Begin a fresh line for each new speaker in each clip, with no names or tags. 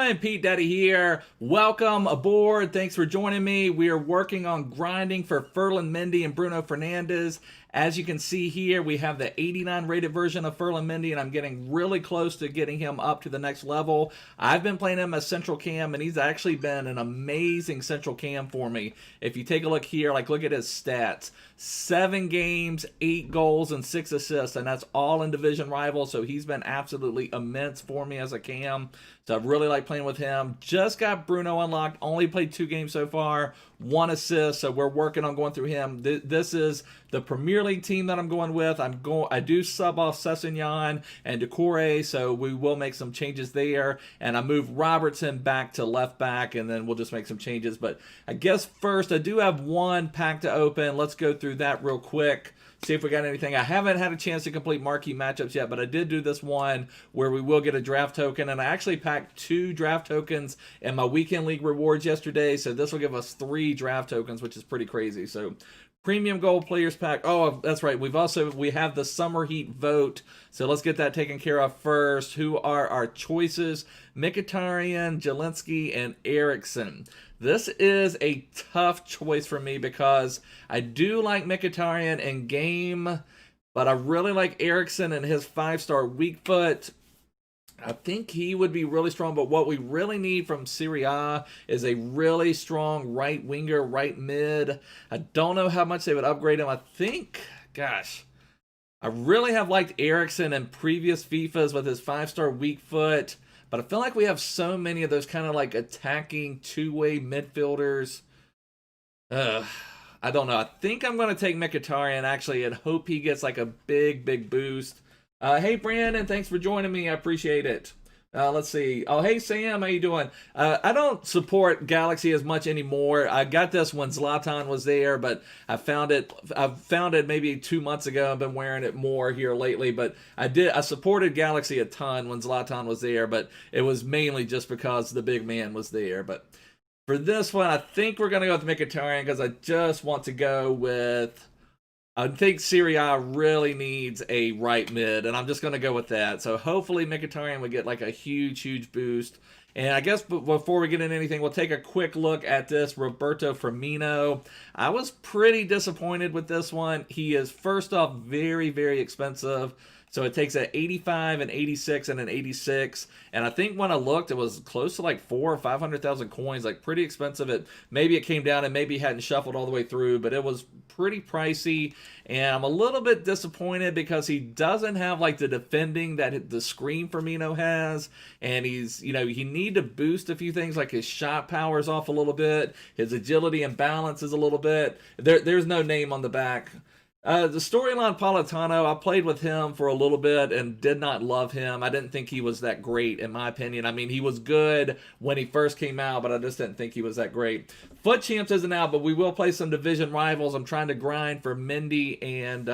everyone, Pete Daddy here. Welcome aboard. Thanks for joining me. We are working on grinding for Ferland Mendy and Bruno Fernandes. As you can see here, we have the 89 rated version of Ferland Mendy, and I'm getting really close to getting him up to the next level. I've been playing him as central cam, and he's actually been an amazing central cam for me. If you take a look here, like look at his stats. 7 games, 8 goals, and 6 assists, and that's all in division rival, so he's been absolutely immense for me as a cam. So I really like playing with him. Just got Bruno unlocked. Only played 2 games so far. 1 assist. So we're working on going through him. This is the Premier League team that I'm going with. I do sub off Essien and Decore, so we will make some changes there. And I move Robertson back to left back, and then we'll just make some changes. But I guess first I do have one pack to open. Let's go through that real quick. See if we got anything. I haven't had a chance to complete marquee matchups yet, but I did do this one where we will get a draft token, and I actually packed 2 draft tokens in my weekend league rewards yesterday, so this will give us 3 draft tokens, which is pretty crazy. So premium gold players pack. Oh, that's right. We have the summer heat vote, so let's get that taken care of first. Who are our choices? Mkhitaryan, Jelinski, and Eriksen. This is a tough choice for me because I do like Mkhitaryan in game, but I really like Eriksen and his 5-star weak foot. I think he would be really strong, but what we really need from Serie A is a really strong right winger, right mid. I don't know how much they would upgrade him. I think, gosh, I really have liked Eriksen in previous FIFAs with his 5-star weak foot. But I feel like we have so many of those kind of like attacking two-way midfielders. I don't know. I think I'm going to take Mkhitaryan actually and hope he gets like a big boost. Hey, Brandon, thanks for joining me. I appreciate it. Let's see. Oh, hey, Sam, how you doing? I don't support Galaxy as much anymore. I got this when Zlatan was there, but I found it maybe 2 months ago. I've been wearing it more here lately, but I supported Galaxy a ton when Zlatan was there, but it was mainly just because the big man was there. But for this one, I think we're going to go with Mkhitaryan because I just want to go with... I think Serie A really needs a right mid, and I'm just going to go with that. So hopefully Mkhitaryan would get like a huge boost. And I guess before we get into anything, we'll take a quick look at this Roberto Firmino. I was pretty disappointed with this one. He is, first off, very expensive. So it takes an 85, an 86, and an 86. And I think when I looked, it was close to like 400,000 or 500,000 coins, like pretty expensive. Maybe it came down and maybe hadn't shuffled all the way through, but it was pretty pricey. And I'm a little bit disappointed because he doesn't have like the defending that the Scream Firmino has. And he's, he need to boost a few things, like his shot power is off a little bit. His agility and balance is a little bit. There's no name on the back. The storyline Politano, I played with him for a little bit and did not love him. I didn't think he was that great, in my opinion. I mean, he was good when he first came out, but I just didn't think he was that great. Foot Champs isn't out, but we will play some division rivals. I'm trying to grind for Mendy and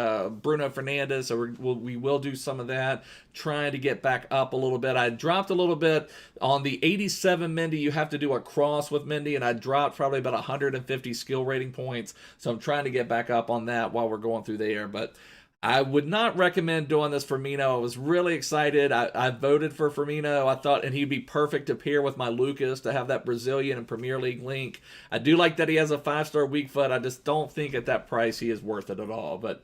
Bruno Fernandes, so we will do some of that, trying to get back up a little bit. I dropped a little bit. On the 87 Mendy, you have to do a cross with Mendy, and I dropped probably about 150 skill rating points, so I'm trying to get back up on that while we're going through there. But I would not recommend doing this for Firmino. I was really excited. I voted for Firmino. I thought, and he'd be perfect to pair with my Lucas to have that Brazilian and Premier League link. I do like that he has a 5-star weak foot. I just don't think at that price he is worth it at all. But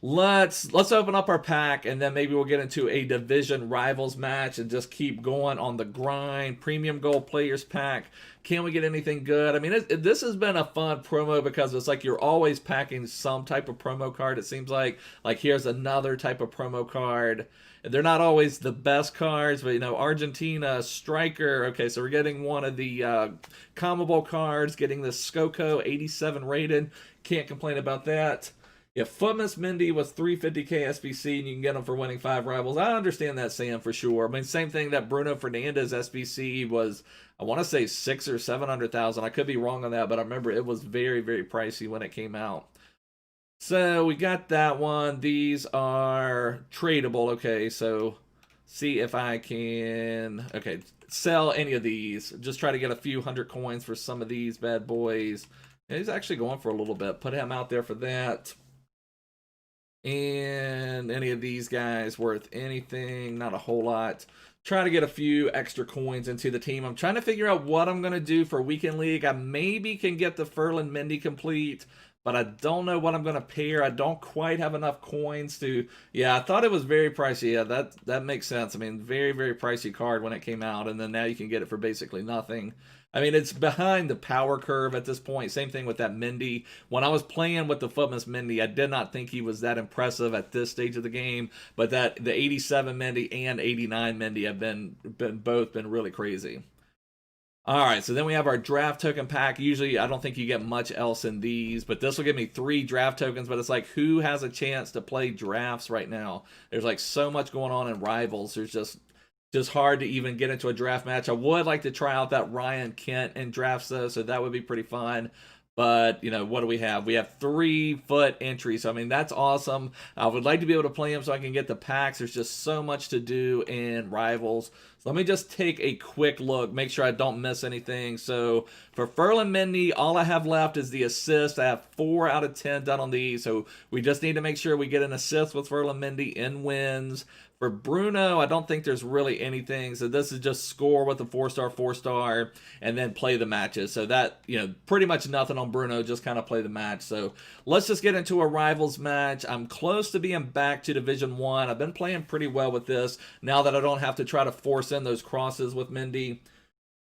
let's open up our pack, and then maybe we'll get into a division rivals match and just keep going on the grind. Premium gold players pack. Can we get anything good? I mean, this has been a fun promo because it's like you're always packing some type of promo card, it seems like. Like, here's another type of promo card. They're not always the best cards, but, Argentina, striker. Okay, so we're getting one of the CONMEBOL cards, getting this Skoko 87 rated. Can't complain about that. If Firmino Mendy was 350k SBC and you can get him for winning 5 rivals, I understand that, Sam, for sure. I mean, same thing that Bruno Fernandes SBC was, I want to say 600,000 or 700,000. I could be wrong on that, but I remember it was very pricey when it came out. So we got that one. These are tradable. Okay, so see if I can, okay, sell any of these. Just try to get a few hundred coins for some of these bad boys. And he's actually going for a little bit. Put him out there for that. And any of these guys worth anything? Not a whole lot. try to get a few extra coins into the team. I'm trying to figure out what I'm going to do for Weekend League. I maybe can get the Ferland Mendy complete, but I don't know what I'm going to pair. I don't quite have enough coins to... Yeah, I thought it was very pricey. Yeah, that makes sense. I mean, very, very pricey card when it came out, and then now you can get it for basically nothing. I mean, it's behind the power curve at this point. Same thing with that Mendy. When I was playing with the Footmas Mendy, I did not think he was that impressive at this stage of the game. But that the 87 Mendy and 89 Mendy have both been really crazy. All right, so then we have our draft token pack. Usually, I don't think you get much else in these, but this will give me 3 draft tokens. But it's like, who has a chance to play drafts right now? There's like so much going on in Rivals. There's just hard to even get into a draft match. I would like to try out that Ryan Kent in drafts, though, so that would be pretty fun. But, you know, what do we have? We have 3-foot entries. So, I mean, that's awesome. I would like to be able to play them so I can get the packs. There's just so much to do in Rivals. So let me just take a quick look, make sure I don't miss anything. So for Ferland Mendy, all I have left is the assist. I have 4 out of 10 done on these. So we just need to make sure we get an assist with Ferland Mendy in wins. For Bruno, I don't think there's really anything. So this is just score with a 4-star, 4-star, and then play the matches. So that, you know, pretty much nothing on Bruno, just kind of play the match. So let's just get into a Rivals match. I'm close to being back to Division 1. I've been playing pretty well with this now that I don't have to try to force in those crosses with Mendy.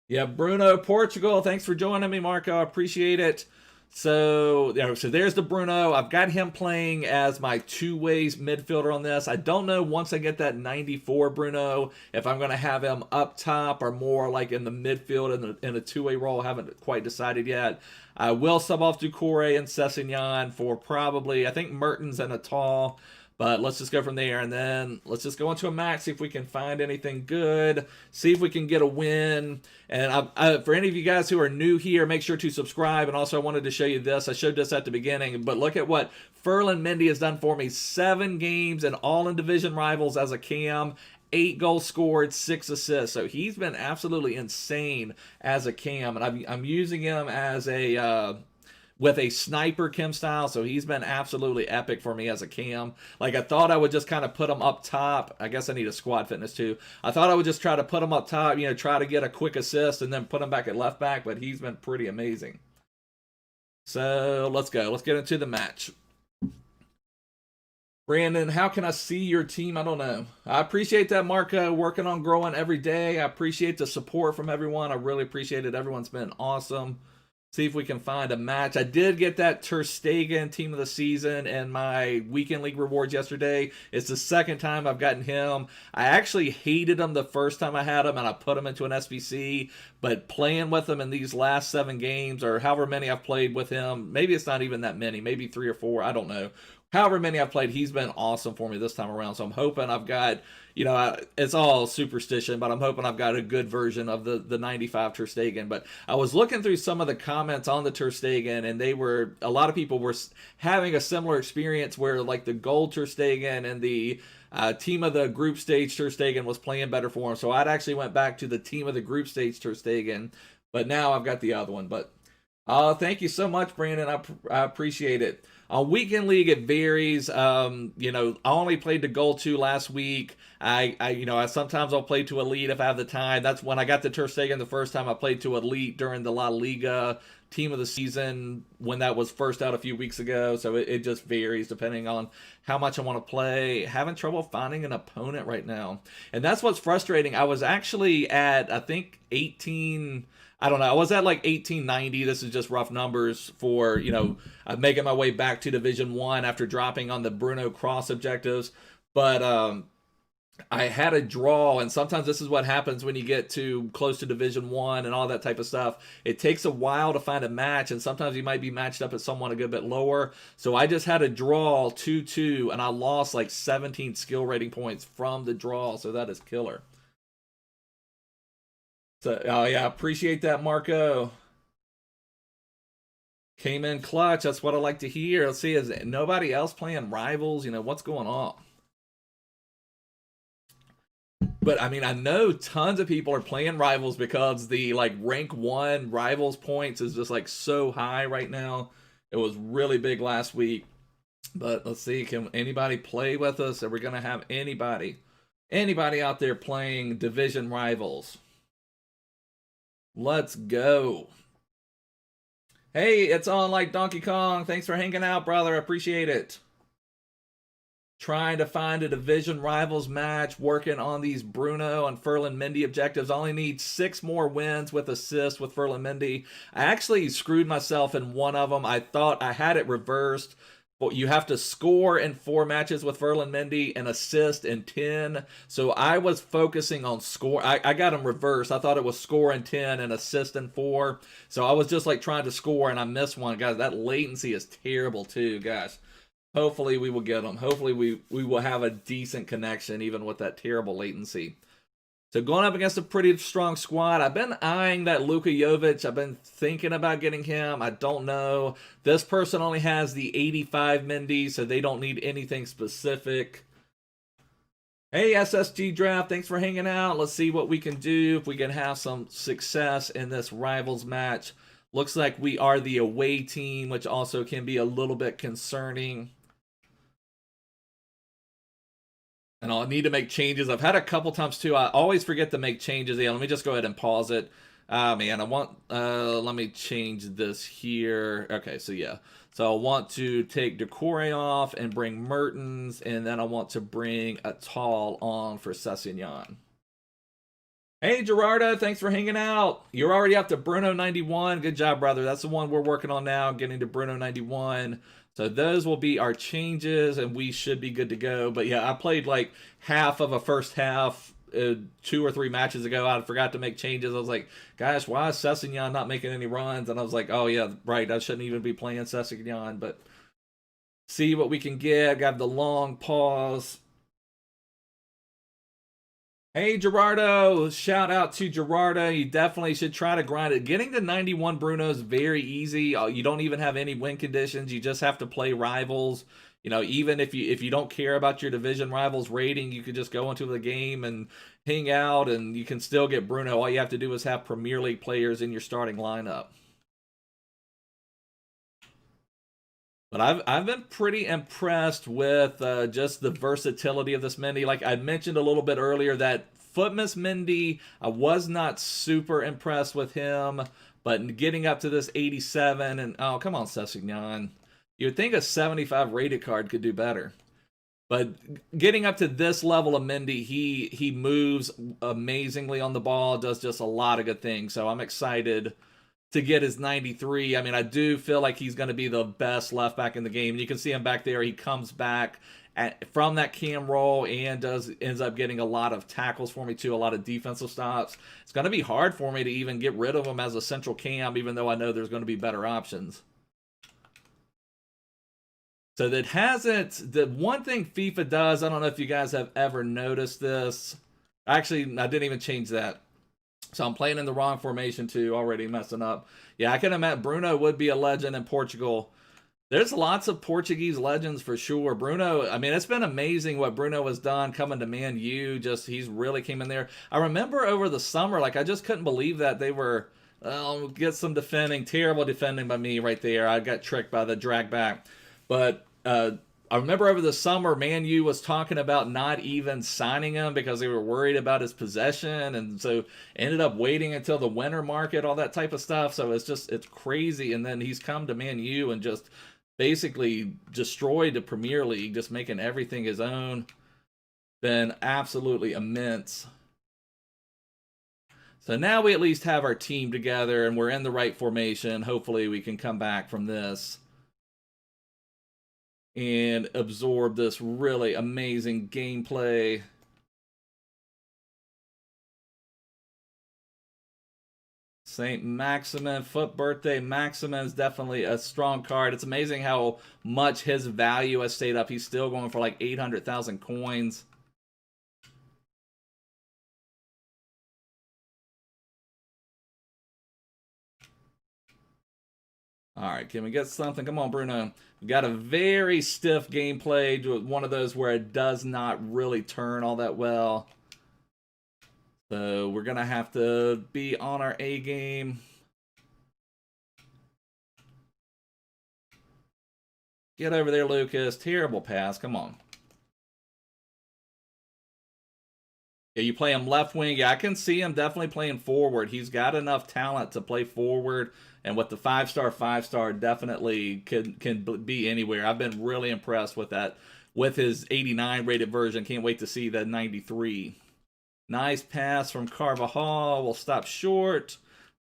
Yeah, Bruno, Portugal, thanks for joining me, Marco. I appreciate it. So there's the Bruno. I've got him playing as my two-ways midfielder on this. I don't know once I get that 94 Bruno if I'm going to have him up top or more like in the midfield in a two-way role. I haven't quite decided yet. I will sub off Ducouré and Sessegnon for probably, I think, Mertens and Atal. But let's just go from there, and then let's just go into a match, see if we can find anything good, see if we can get a win. And for any of you guys who are new here, make sure to subscribe. And also, I wanted to show you this. I showed this at the beginning, but look at what Ferland Mendy has done for me. 7 games and all in Division Rivals as a cam. 8 goals scored, 6 assists. So he's been absolutely insane as a cam. And I'm using him as a... with a sniper chem style, so he's been absolutely epic for me as a cam. Like, I thought I would just kind of put him up top. I guess I need a squad fitness too. I thought I would just try to put him up top, you know, try to get a quick assist and then put him back at left back, but he's been pretty amazing. So let's go. Let's get into the match. Brandon, how can I see your team? I don't know. I appreciate that, Marco, working on growing every day. I appreciate the support from everyone. I really appreciate it. Everyone's been awesome. See if we can find a match. I did get that Ter Stegen team of the season in my weekend league rewards yesterday. It's the second time I've gotten him. I actually hated him the first time I had him, and I put him into an SBC. But playing with him in these last 7 games, or however many I've played with him, maybe it's not even that many, maybe 3 or 4, I don't know. However many I've played, he's been awesome for me this time around. So I'm hoping I've got, you know, it's all superstition, but I'm hoping I've got a good version of the 95 Ter Stegen. But I was looking through some of the comments on the Ter Stegen, and a lot of people were having a similar experience where, like, the gold Ter Stegen and the team of the group stage Ter Stegen was playing better for him. So I'd actually went back to the team of the group stage Ter Stegen, but now I've got the other one. But thank you so much, Brandon. I appreciate it. On Weekend League, it varies. You know, I only played to Goal 2 last week. You know, sometimes I'll play to Elite if I have the time. That's when I got the Ter Stegen the first time. I played to Elite during the La Liga Team of the Season when that was first out a few weeks ago. So it just varies depending on how much I want to play. Having trouble finding an opponent right now. And that's what's frustrating. I was actually at, I think, 18... I don't know. I was at like 1890. This is just rough numbers for, you know, making my way back to Division 1 after dropping on the Bruno Cross objectives. But I had a draw, and sometimes this is what happens when you get to close to Division 1 and all that type of stuff. It takes a while to find a match, and sometimes you might be matched up at someone a good bit lower. So I just had a draw 2-2, and I lost like 17 skill rating points from the draw, so that is killer. So, oh yeah, appreciate that, Marco. Came in clutch. That's what I like to hear. Let's see, is nobody else playing Rivals? You know, what's going on? But, I mean, I know tons of people are playing Rivals because the, like, rank 1 Rivals points is just, like, so high right now. It was really big last week. But let's see, can anybody play with us? Are we going to have anybody? Anybody out there playing division rivals? Let's go. Hey, it's on like Donkey Kong. Thanks for hanging out, brother. Appreciate it. Trying to find a division rivals match, working on these Bruno and Ferland Mendy objectives. Only need 6 more wins with assists with Ferland Mendy. I actually screwed myself in one of them. I thought I had it reversed. But you have to score in 4 matches with Ferland Mendy and assist in 10. So I was focusing on score. I got them reversed. I thought it was score in 10 and assist in 4. So I was just like trying to score and I missed one. Guys, that latency is terrible too, guys. Hopefully we will get them. Hopefully we will have a decent connection even with that terrible latency. So going up against a pretty strong squad. I've been eyeing that Luka Jovic. I've been thinking about getting him. I don't know. This person only has the 85 Mendy, so they don't need anything specific. Hey, SSG Draft, thanks for hanging out. Let's see what we can do, if we can have some success in this Rivals match. Looks like we are the away team, which also can be a little bit concerning. And I'll need to make changes. I've had a couple times too. I always forget to make changes. Yeah, let me just go ahead and pause it. Man, I want, let me change this here. Okay, so yeah. So I want to take Decore off and bring Mertens, and then I want to bring a tall on for Sessignon. Hey, Gerardo, thanks for hanging out. You're already up to Bruno 91. Good job, brother. That's the one we're working on now, getting to Bruno 91. So those will be our changes, and we should be good to go. But yeah, I played like half of a first half 2 or 3 matches ago. I forgot to make changes. I was like, gosh, why is Sessignon not making any runs? And I was like, oh yeah, right, I shouldn't even be playing Sessignon. But see what we can get. Got the long pause. Hey, Gerardo. Shout out to Gerardo. You definitely should try to grind it. Getting to 91 Bruno is very easy. You don't even have any win conditions. You just have to play rivals. You know, even if you don't care about your division rivals rating, you could just go into the game and hang out, and you can still get Bruno. All you have to do is have Premier League players in your starting lineup. But I've been pretty impressed with just the versatility of this Mendy. Like I mentioned a little bit earlier, that Footmas Mendy, I was not super impressed with him. But getting up to this 87, and oh, come on, Sessignon. You would think a 75 rated card could do better. But getting up to this level of Mendy, he moves amazingly on the ball, does just a lot of good things. So I'm excited to get his 93. I mean, I do feel like he's going to be the best left back in the game. And you can see him back there. He comes back from that cam roll and ends up getting a lot of tackles for me too, a lot of defensive stops. It's going to be hard for me to even get rid of him as a central cam, even though I know there's going to be better options. So that hasn't, the one thing FIFA does, I don't know if you guys have ever noticed this. Actually, I didn't even change that. So I'm playing in the wrong formation too, already messing up. Yeah, I can imagine Bruno would be a legend in Portugal. There's lots of Portuguese legends for sure. Bruno, I mean, it's been amazing what Bruno has done coming to Man U. Just, he's really came in there. I remember over the summer, like, I just couldn't believe that they were, get some defending, terrible defending by me right there. I got tricked by the drag back. But I remember over the summer, Man U was talking about not even signing him because they were worried about his possession, and so ended up waiting until the winter market, all that type of stuff. So it's crazy. And then he's come to Man U and just basically destroyed the Premier League, just making everything his own. Been absolutely immense. So now we at least have our team together and we're in the right formation. Hopefully we can come back from this and absorb this really amazing gameplay. St. Maximin, Foot Birthday. Maximin is definitely a strong card. It's amazing how much his value has stayed up. He's still going for like 800,000 coins. All right, can we get something? Come on, Bruno. We got a very stiff gameplay, one of those where it does not really turn all that well. So we're going to have to be on our A game. Get over there, Lucas. Terrible pass. Come on. Yeah, you play him left wing. Yeah, I can see him definitely playing forward. He's got enough talent to play forward, and with the five star, definitely can be anywhere. I've been really impressed with that, with his 89 rated version. Can't wait to see the 93. Nice pass from Carvajal. Will stop short.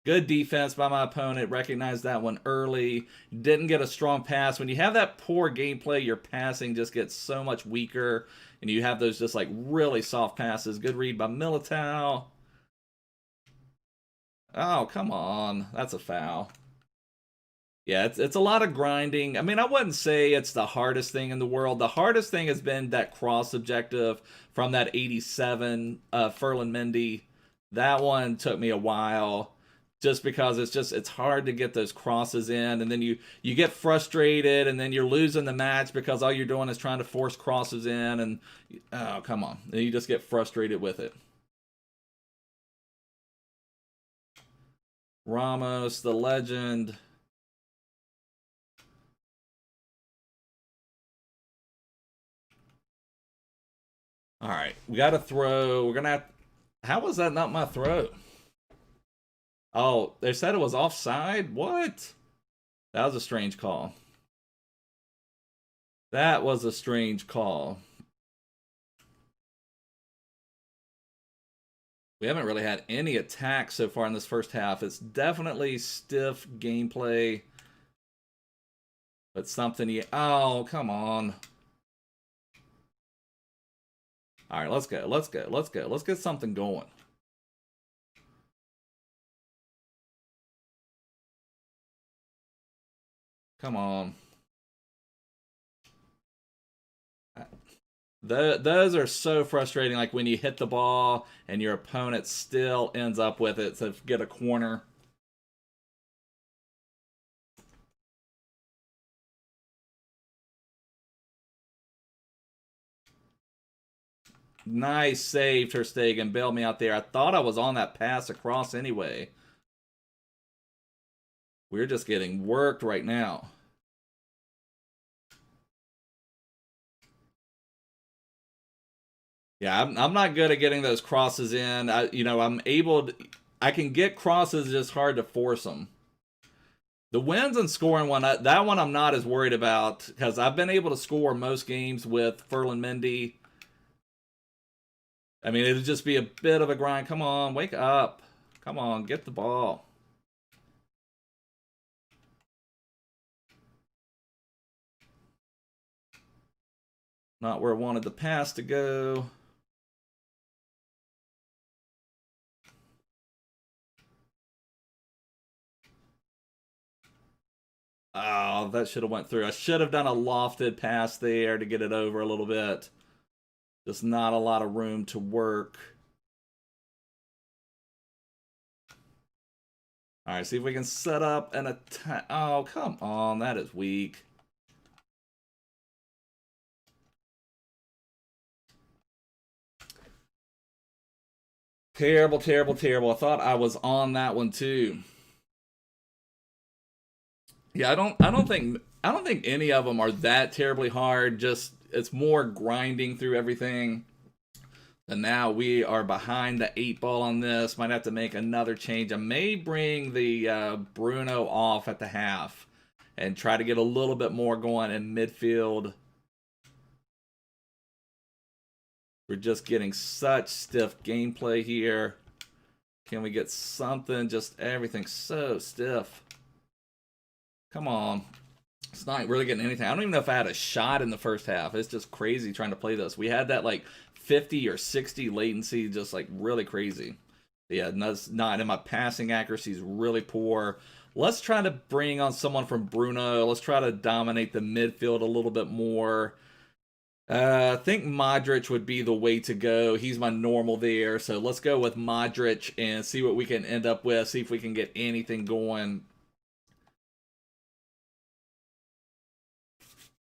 Good defense by my opponent. Recognized that one early. Didn't get a strong pass. When you have that poor gameplay, your passing just gets so much weaker. And you have those just like really soft passes. Good read by Militao. Oh, come on. That's a foul. Yeah, it's a lot of grinding. I mean, I wouldn't say it's the hardest thing in the world. The hardest thing has been that cross objective from that 87 Ferland Mendy. That one took me a while, just because it's hard to get those crosses in, and then you get frustrated, and then you're losing the match because all you're doing is trying to force crosses in, and oh, come on. And you just get frustrated with it. Ramos, the legend. All right, we got to throw. We're going to have... How was that not my throw? Oh, they said it was offside? What? That was a strange call. That was a strange call. We haven't really had any attacks so far in this first half. It's definitely stiff gameplay. But something you... Oh, come on. All right, let's go. Let's go. Let's go. Let's get something going. Come on. Those are so frustrating, like when you hit the ball and your opponent still ends up with it to get a corner. Nice save, Ter Stegen. Bailed me out there. I thought I was on that pass across anyway. We're just getting worked right now. Yeah, I'm not good at getting those crosses in. I'm able to... I can get crosses, just hard to force them. The wins and scoring one, that one I'm not as worried about, because I've been able to score most games with Ferland Mendy. I mean, it'll just be a bit of a grind. Come on, wake up. Come on, get the ball. Not where I wanted the pass to go. Oh, that should have went through. I should have done a lofted pass there to get it over a little bit. Just not a lot of room to work. All right, see if we can set up an attack. Oh, come on. That is weak. Terrible, terrible, terrible. I thought I was on that one too. Yeah, I don't think any of them are that terribly hard. Just it's more grinding through everything. And now we are behind the 8 ball on this. Might have to make another change. I may bring the Bruno off at the half and try to get a little bit more going in midfield. We're just getting such stiff gameplay here. Can we get something? Just everything's so stiff. Come on. It's not really getting anything. I don't even know if I had a shot in the first half. It's just crazy trying to play this. We had that like 50 or 60 latency, just like really crazy. Yeah, that's not. And my passing accuracy is really poor. Let's try to bring on someone from Bruno. Let's try to dominate the midfield a little bit more. I think Modric would be the way to go. He's my normal there. So let's go with Modric and see what we can end up with. See if we can get anything going.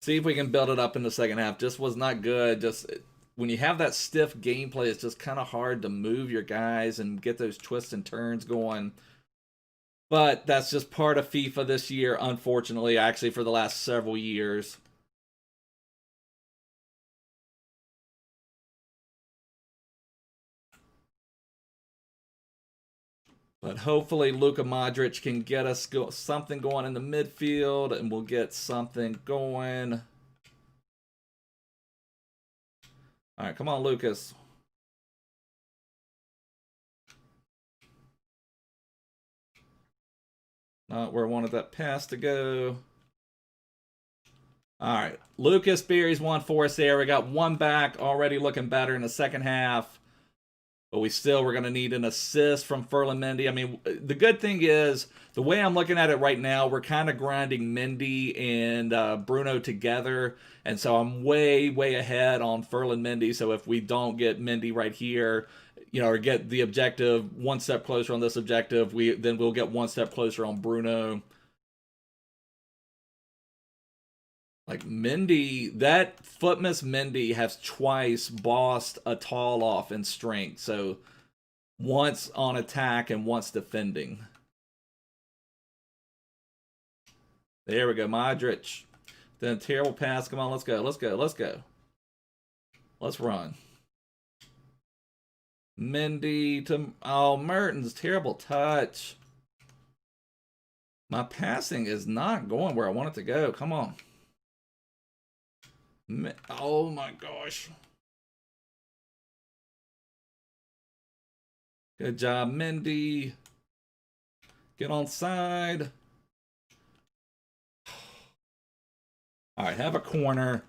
See if we can build it up in the second half. Just was not good. Just when you have that stiff gameplay, it's just kind of hard to move your guys and get those twists and turns going. But that's just part of FIFA this year, unfortunately, actually for the last several years. But hopefully Luka Modric can get us something going in the midfield, and we'll get something going. All right, come on, Lucas. Not where I wanted that pass to go. All right, Lucas Berry's one for us there. We got one back, already looking better in the second half. But we're going to need an assist from Ferland Mendy. I mean, the good thing is, the way I'm looking at it right now, we're kind of grinding Mendy and Bruno together. And so I'm way, way ahead on Ferland Mendy. So if we don't get Mendy right here, you know, or get the objective one step closer on this objective, then we'll get one step closer on Bruno. Like Mendy, that Footmas Mendy has twice bossed a tall off in strength. So once on attack and once defending. There we go, Modric. Then terrible pass. Come on, let's go, let's go, let's go. Let's run. Mendy to, oh, Mertens, terrible touch. My passing is not going where I want it to go. Come on. Oh my gosh. Good job, Mendy. Get on side. All right, have a corner.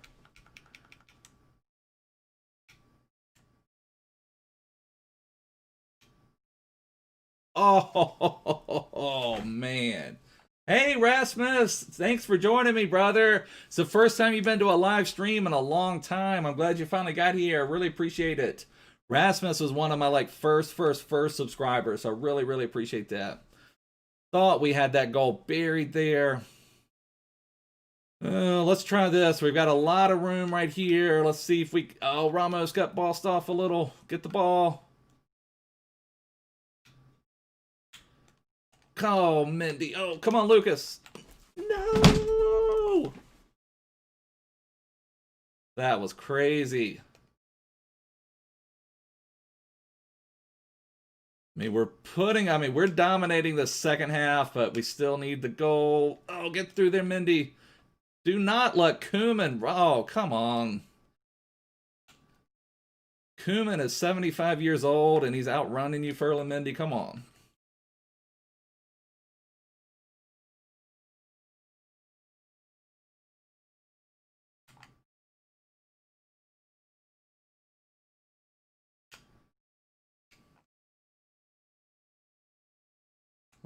Oh man. Hey, Rasmus, thanks for joining me, brother. It's the first time you've been to a live stream in a long time. I'm glad you finally got here. I really appreciate it. Rasmus was one of my first subscribers, so I really, really appreciate that. Thought we had that goal buried there. Let's try this. We've got a lot of room right here. Let's see if we... Oh, Ramos got bossed off a little. Get the ball. Oh, Mendy. Oh, come on, Lucas. No! That was crazy. I mean, we're dominating the second half, but we still need the goal. Oh, get through there, Mendy. Do not let Koeman... Oh, come on. Koeman is 75 years old, and he's outrunning you, Ferland Mendy. Come on.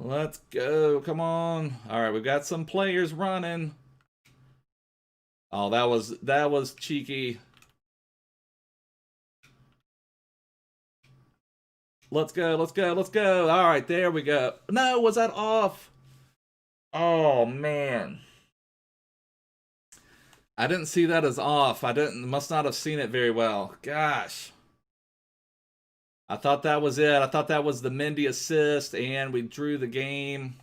Let's go. Come on. All right, we've got some players running. Oh, that was cheeky. Let's go. Let's go. Let's go. All right, there we go. No, was that off? Oh, man. I didn't see that as off. Must not have seen it very well. Gosh. I thought that was it. I thought that was the Mendy assist, and we drew the game.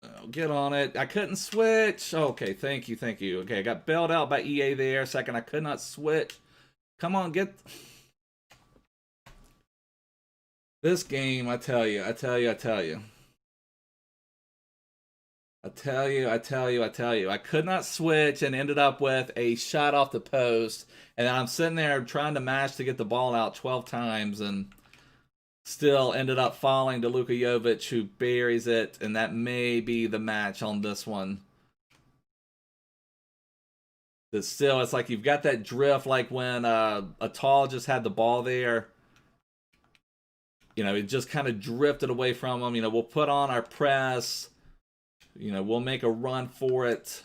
Oh, get on it. I couldn't switch. Okay, thank you, thank you. Okay, I got bailed out by EA there. Second, I could not switch. Come on, get... This game, I tell you. I could not switch and ended up with a shot off the post. And I'm sitting there trying to mash to get the ball out 12 times and still ended up falling to Luka Jovic, who buries it. And that may be the match on this one. But still, it's like you've got that drift like when Atal just had the ball there. You know, it just kind of drifted away from him. You know, we'll put on our press. You know, we'll make a run for it.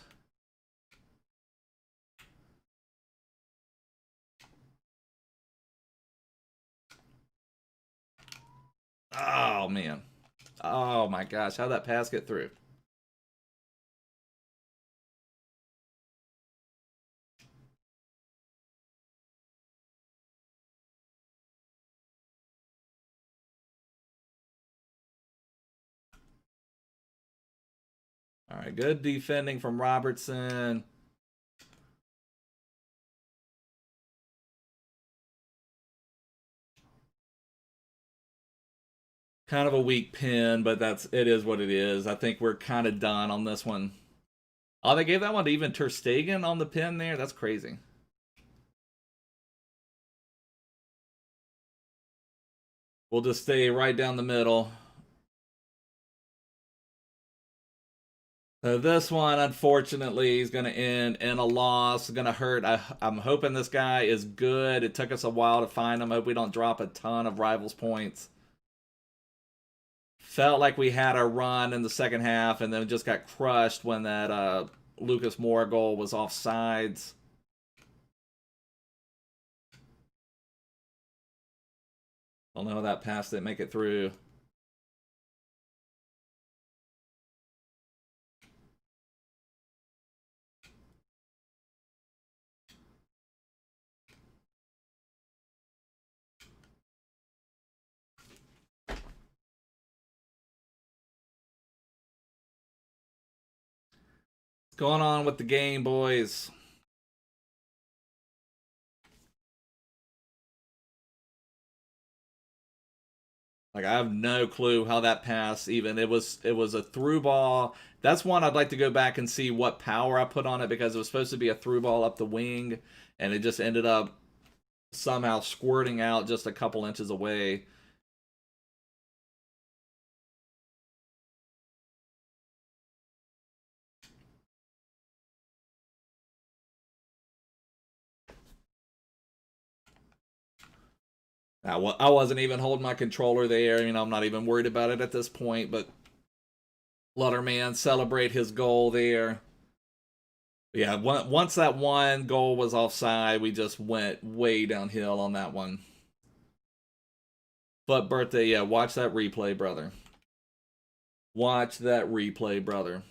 Oh, man. Oh, my gosh. How'd that pass get through? All right, good defending from Robertson. Kind of a weak pin, but it is what it is. I think we're kind of done on this one. Oh, they gave that one to even Ter Stegen on the pin there? That's crazy. We'll just stay right down the middle. So this one, unfortunately, is going to end in a loss. It's going to hurt. I'm hoping this guy is good. It took us a while to find him. I hope we don't drop a ton of Rivals points. Felt like we had our run in the second half, and then just got crushed when that Lucas Moura goal was offsides. Don't know that pass didn't make it through. What's going on with the game, boys? Like, I have no clue how that pass even. It was a through ball. That's one I'd like to go back and see what power I put on it, because it was supposed to be a through ball up the wing, and it just ended up somehow squirting out just a couple inches away. I wasn't even holding my controller there. You know, I'm not even worried about it at this point, but let our man celebrate his goal there. Yeah, once that one goal was offside, we just went way downhill on that one. But birthday, yeah, watch that replay, brother. Watch that replay, brother.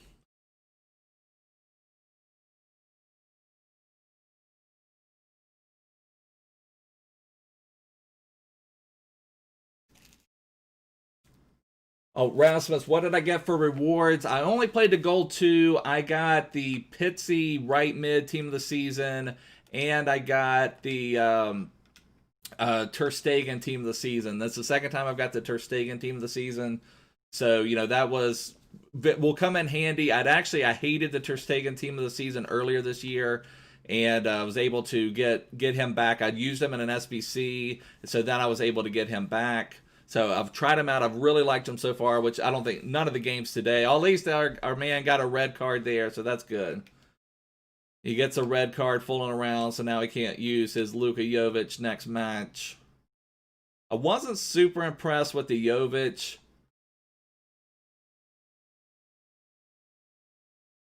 Oh, Rasmus, what did I get for rewards? I only played the gold 2. I got the Pitsy right mid team of the season, and I got the Ter Stegen team of the season. That's the second time I've got the Ter Stegen team of the season. So, you know, that will come in handy. I hated the Ter Stegen team of the season earlier this year, and I was able to get him back. I'd used him in an SBC, so then I was able to get him back. So I've tried him out. I've really liked him so far, which I don't think none of the games today. At least our man got a red card there, so that's good. He gets a red card fooling around, so now he can't use his Luka Jovic next match. I wasn't super impressed with the Jovic.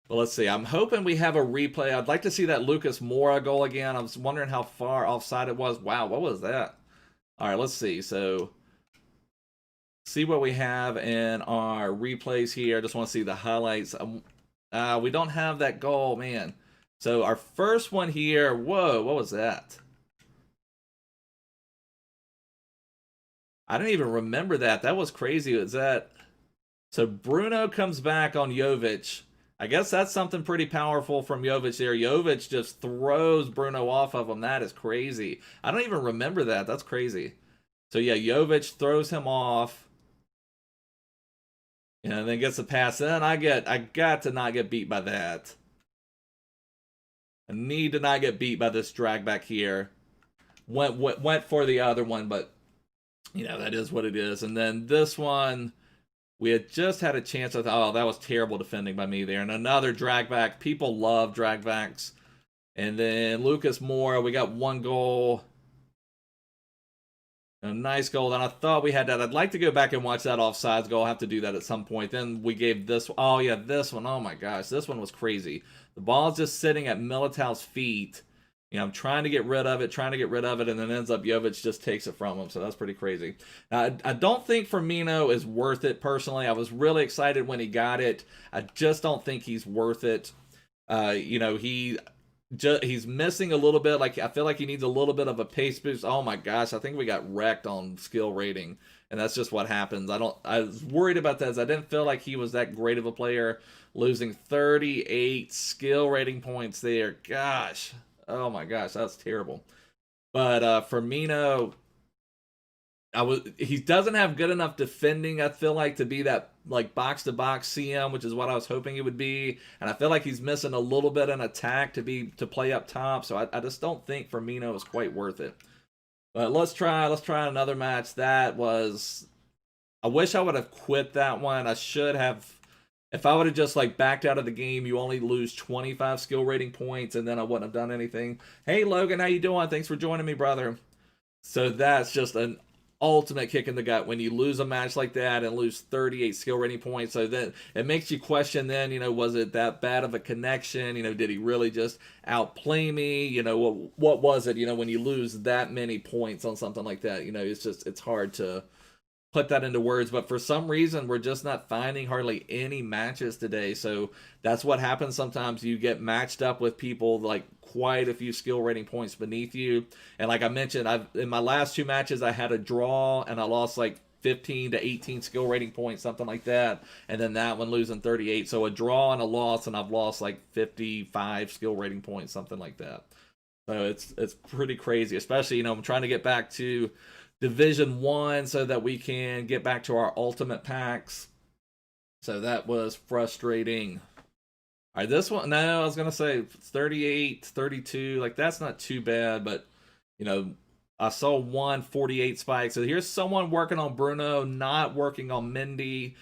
But let's see. I'm hoping we have a replay. I'd like to see that Lucas Moura goal again. I was wondering how far offside it was. Wow, what was that? All right, let's see. So, see what we have in our replays here. I just want to see the highlights. We don't have that goal, man. So our first one here, whoa, what was that? I didn't even remember that. That was crazy. Was that? So Bruno comes back on Jovic. I guess that's something pretty powerful from Jovic there. Jovic just throws Bruno off of him. That is crazy. I don't even remember that. That's crazy. So yeah, Jovic throws him off. And then gets the pass. Then I got to not get beat by that. I need to not get beat by this drag back here. Went for the other one, but you know, that is what it is. And then this one, we had just had a chance. Oh, that was terrible defending by me there. And another drag back. People love drag backs. And then Lucas Moura, we got one goal. A nice goal. And I thought we had that. I'd like to go back and watch that offsides goal. I'll have to do that at some point. Then we gave this. Oh, yeah, this one. Oh, my gosh. This one was crazy. The ball's just sitting at Militao's feet. You know, I'm trying to get rid of it, and then ends up Jovic just takes it from him. So that's pretty crazy. Now, I don't think Firmino is worth it, personally. I was really excited when he got it. I just don't think he's worth it. You know, he's missing a little bit. Like I feel like he needs a little bit of a pace boost. Oh my gosh, I think we got wrecked on skill rating, and that's just what happens. I was worried about that. As I didn't feel like he was that great of a player, losing 38 skill rating points there. Gosh, oh my gosh, that's terrible. But Firmino, he doesn't have good enough defending, I feel like, to be that like box to box CM, which is what I was hoping it would be. And I feel like he's missing a little bit in attack to play up top. So I just don't think Firmino is quite worth it. But let's try another match. That was, I wish I would have quit that one. I should have. If I would have just like backed out of the game, you only lose 25 skill rating points, and then I wouldn't have done anything. Hey Logan, how you doing? Thanks for joining me, brother. So that's just an ultimate kick in the gut when you lose a match like that and lose 38 skill rating points. So then it makes you question then, was it that bad of a connection? Did he really just outplay me? What was it, when you lose that many points on something like that? It's hard to put that into words, but for some reason we're just not finding hardly any matches today. So that's what happens sometimes. You get matched up with people like quite a few skill rating points beneath you, and like I mentioned, in my last 2 matches I had a draw and I lost like 15 to 18 skill rating points, something like that, and then that one losing 38. So a draw and a loss, and I've lost like 55 skill rating points, something like that. So it's pretty crazy, especially I'm trying to get back to Division 1 so that we can get back to our ultimate packs. So that was frustrating. All right, this one, no, I was going to say 38, 32. Like, that's not too bad, but, I saw 148 spike. So here's someone working on Bruno, not working on Mendy.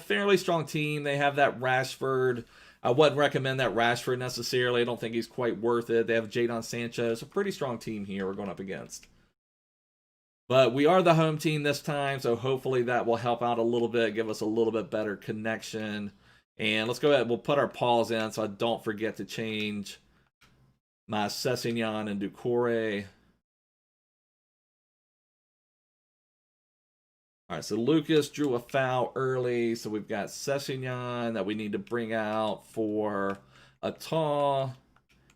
Fairly strong team. They have that Rashford. I wouldn't recommend that Rashford necessarily. I don't think he's quite worth it. They have Jadon Sancho. It's a pretty strong team here we're going up against. But we are the home team this time, so hopefully that will help out a little bit, give us a little bit better connection. And let's go ahead, we'll put our pause in so I don't forget to change my Sessegnon and Doucouré. All right, so Lucas drew a foul early, so we've got Sessegnon that we need to bring out for a taw.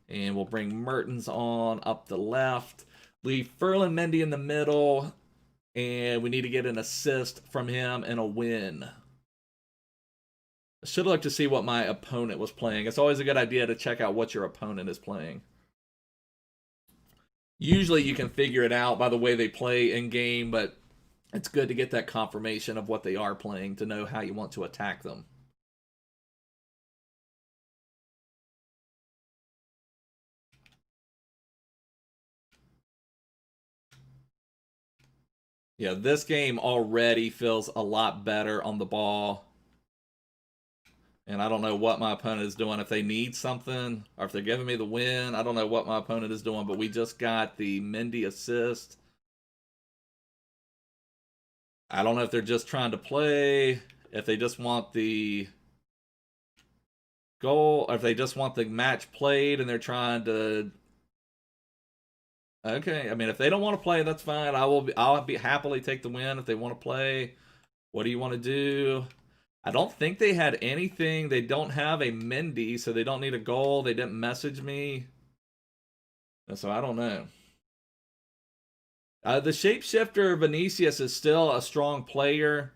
And we'll bring Mertens on up the left. Leave Ferland Mendy in the middle, and we need to get an assist from him and a win. I should look to see what my opponent was playing. It's always a good idea to check out what your opponent is playing. Usually you can figure it out by the way they play in game, but it's good to get that confirmation of what they are playing to know how you want to attack them. Yeah, this game already feels a lot better on the ball. And I don't know what my opponent is doing. If they need something, or if they're giving me the win, I don't know what my opponent is doing. But we just got the Mendy assist. I don't know if they're just trying to play, if they just want the goal, or if they just want the match played and they're trying to... Okay, I mean, if they don't want to play, that's fine. I'll be happily take the win if they want to play. What do you want to do? I don't think they had anything. They don't have a Mendy, so they don't need a goal. They didn't message me. So I don't know. The shapeshifter Vinicius is still a strong player.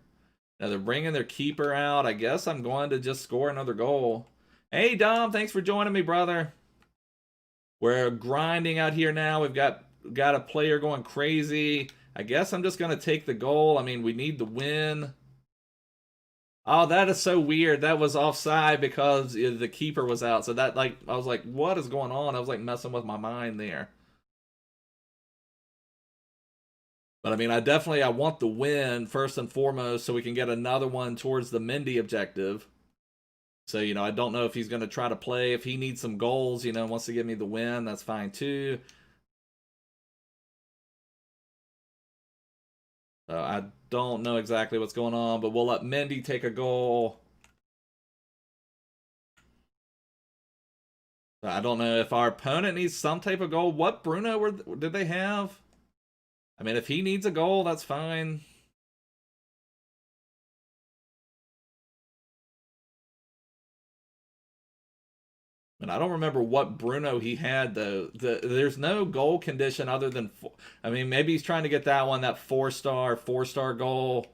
Now they're bringing their keeper out. I guess I'm going to just score another goal. Hey, Dom, thanks for joining me, brother. We're grinding out here now. We've got a player going crazy. I guess I'm just going to take the goal. I mean, we need the win. Oh, that is so weird. That was offside because the keeper was out. So that, like, I was like, what is going on? I was like messing with my mind there. But I mean, I want the win first and foremost so we can get another one towards the Mendy objective. So, I don't know if he's going to try to play. If he needs some goals, wants to give me the win, that's fine too. I don't know exactly what's going on, but we'll let Mendy take a goal. I don't know if our opponent needs some type of goal. What Bruno did they have? I mean, if he needs a goal, that's fine. And I don't remember what Bruno he had though. There's no goal condition other than, I mean, maybe he's trying to get that one, that four-star goal.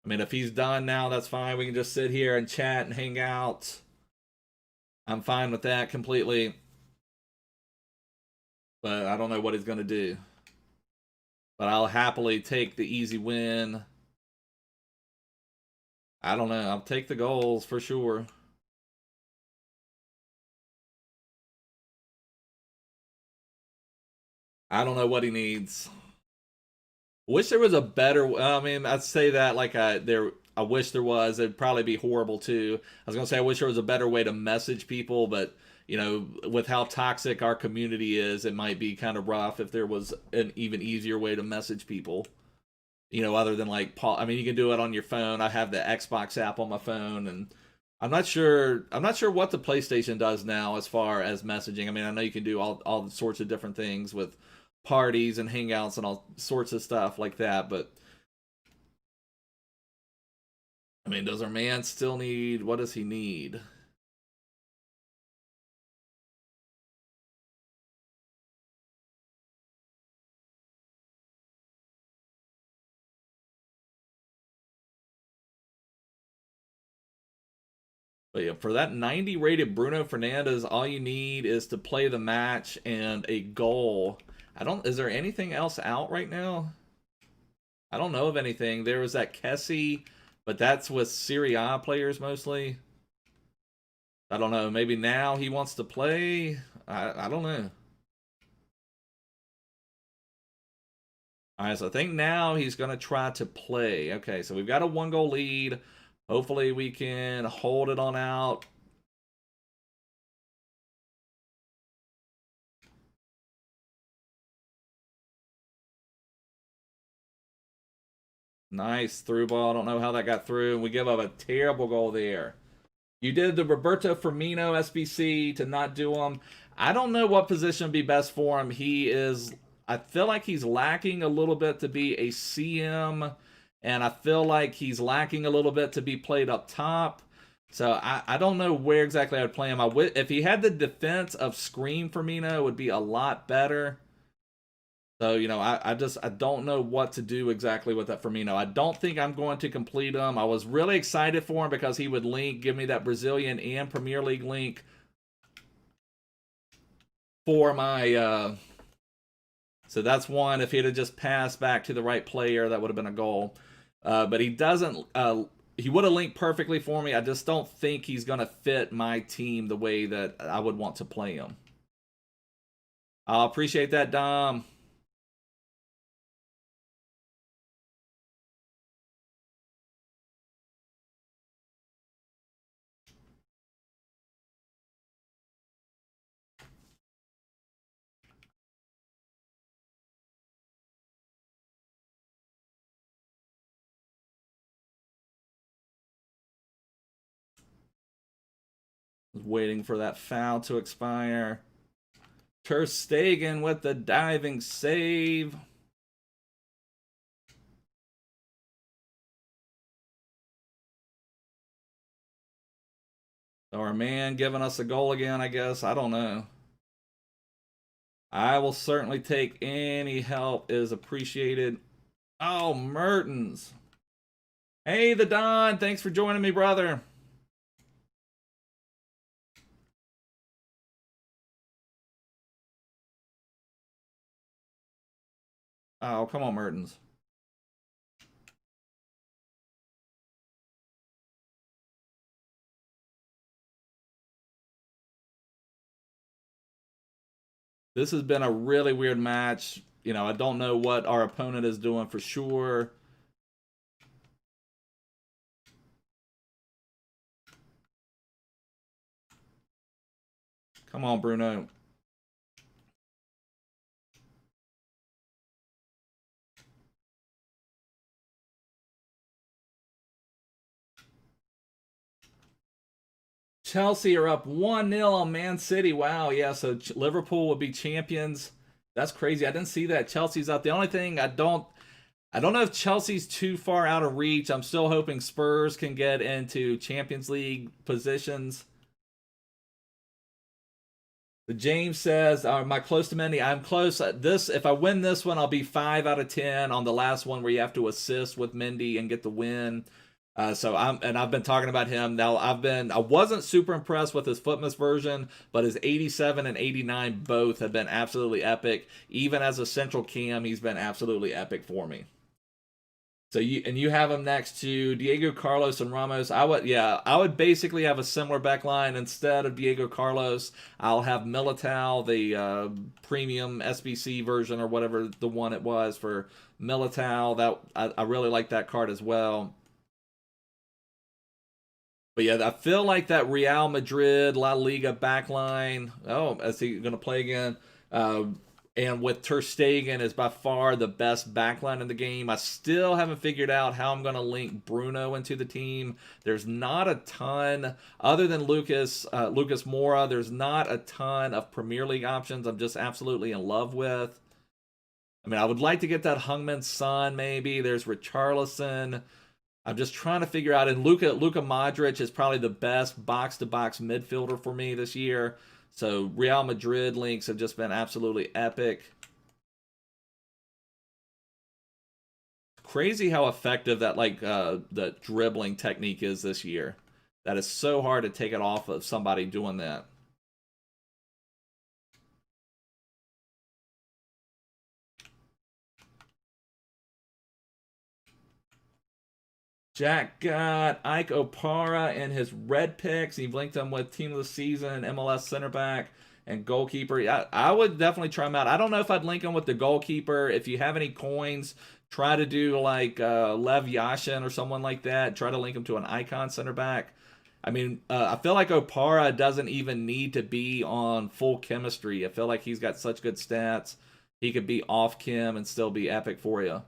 I mean, if he's done now, that's fine. We can just sit here and chat and hang out. I'm fine with that completely. But I don't know what he's going to do. But I'll happily take the easy win. I don't know. I'll take the goals for sure. I don't know what he needs. Wish there was a better. I mean, I'd say that like I wish there was. It'd probably be horrible too. I was gonna say I wish there was a better way to message people, but you know, with how toxic our community is, it might be kind of rough if there was an even easier way to message people. You know, other than like Paul. I mean, you can do it on your phone. I have the Xbox app on my phone, and I'm not sure. I'm not sure what the PlayStation does now as far as messaging. I mean, I know you can do all sorts of different things with parties and hangouts and all sorts of stuff like that, but I mean, does our man still need, what does he need? But yeah, for that 90 rated Bruno Fernandes, all you need is to play the match and a goal. Is there anything else out right now? I don't know of anything. There was that Kessie, but that's with Serie A players mostly. I don't know. Maybe now he wants to play. I don't know. All right, so I think now he's going to try to play. Okay, so we've got a 1-goal lead. Hopefully we can hold it on out. Nice through ball. I don't know how that got through. And we give up a terrible goal there. You did the Roberto Firmino SBC to not do him. I don't know what position would be best for him. I feel like he's lacking a little bit to be a CM, and I feel like he's lacking a little bit to be played up top. So I don't know where exactly I would play him. If he had the defense of Scream Firmino, it would be a lot better. So, you know, I don't know what to do exactly with that Firmino. I don't think I'm going to complete him. I was really excited for him because he would give me that Brazilian and Premier League link for my, so that's one. If he'd have just passed back to the right player, that would have been a goal. But he doesn't, he would have linked perfectly for me. I just don't think he's going to fit my team the way that I would want to play him. I appreciate that, Dom. Waiting for that foul to expire. Ter Stegen with the diving save. Our man giving us a goal again, I guess. I don't know. I will certainly take any help is appreciated. Oh, Mertens. Hey, the Don. Thanks for joining me, brother. Oh, come on, Mertens. This has been a really weird match. You know, I don't know what our opponent is doing for sure. Come on, Bruno. Chelsea are up 1-0 on Man City. Wow, yeah, so Liverpool would be champions. That's crazy. I didn't see that. Chelsea's up. The only thing I don't know if Chelsea's too far out of reach. I'm still hoping Spurs can get into Champions League positions. James says, "Am I close to Mendy?" I'm close. This, if I win this one, I'll be 5 out of 10 on the last one where you have to assist with Mendy and get the win. I've been talking about him now. I wasn't super impressed with his Footmas version, but his 87 and 89 both have been absolutely epic. Even as a central cam, he's been absolutely epic for me. So you have him next to Diego Carlos and Ramos. I would basically have a similar back line. Instead of Diego Carlos, I'll have Militao, the premium SBC version or whatever the one it was for Militao. That I really like that card as well. But yeah, I feel like that Real Madrid La Liga backline. Oh, is he going to play again? And with Ter Stegen is by far the best backline in the game. I still haven't figured out how I'm going to link Bruno into the team. There's not a ton, other than Lucas Moura, there's not a ton of Premier League options I'm just absolutely in love with. I mean, I would like to get that Hungman Son maybe. There's Richarlison. I'm just trying to figure out, and Luka Modric is probably the best box-to-box midfielder for me this year. So Real Madrid links have just been absolutely epic. Crazy how effective that the dribbling technique is this year. That is so hard to take it off of somebody doing that. Jack got Ike Opara and his red picks. He linked them with Team of the Season, MLS center back, and goalkeeper. I would definitely try him out. I don't know if I'd link him with the goalkeeper. If you have any coins, try to do like Lev Yashin or someone like that. Try to link him to an icon center back. I mean, I feel like Opara doesn't even need to be on full chemistry. I feel like he's got such good stats. He could be off chem and still be epic for you.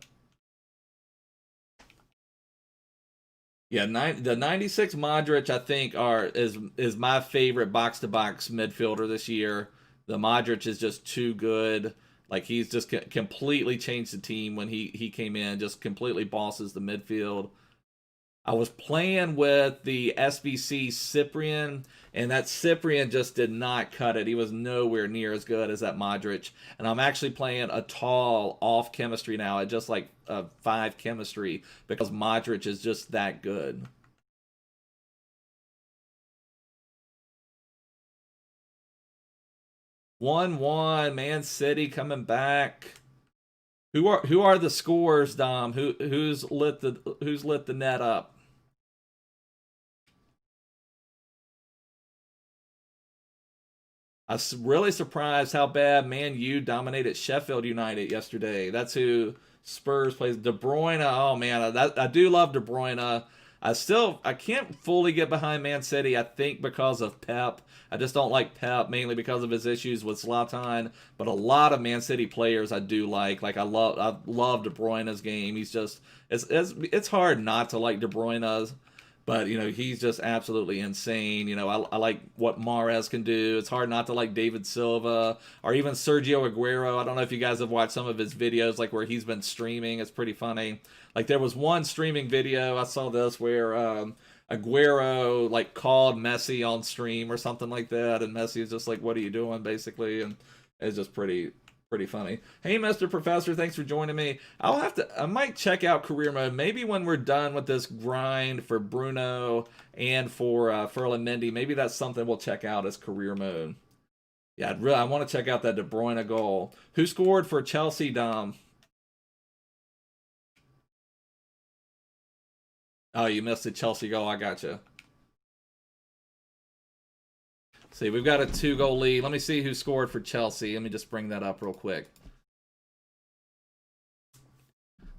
Yeah, the 96 Modric, I think, is my favorite box-to-box midfielder this year. The Modric is just too good. Like, he's just completely changed the team when he came in, just completely bosses the midfield. I was playing with the SBC Cyprian, and that Cyprian just did not cut it. He was nowhere near as good as that Modric. And I'm actually playing a tall off chemistry now at just like 5 chemistry because Modric is just that good. One, Man City coming back. Who are the scores, Dom? Who's lit the net up? I was really surprised how bad Man U dominated Sheffield United yesterday. That's who Spurs plays. De Bruyne. Oh man, I do love De Bruyne. I can't fully get behind Man City. I think because of Pep. I just don't like Pep mainly because of his issues with Zlatan. But a lot of Man City players I do like. Like I love De Bruyne's game. He's just it's hard not to like De Bruyne. But, you know, he's just absolutely insane. You know, I like what Mahrez can do. It's hard not to like David Silva or even Sergio Aguero. I don't know if you guys have watched some of his videos, like where he's been streaming. It's pretty funny. Like there was one streaming video, I saw this, where Aguero like called Messi on stream or something like that. And Messi is just like, what are you doing, basically? And it's just pretty funny. Hey, Mr. Professor, thanks for joining me. I might check out career mode. Maybe when we're done with this grind for Bruno and for Ferland Mendy, maybe that's something we'll check out as career mode. Yeah, I want to check out that De Bruyne goal. Who scored for Chelsea, Dom? Oh, you missed the Chelsea goal. I got you. See, we've got a 2-goal lead. Let me see who scored for Chelsea. Let me just bring that up real quick.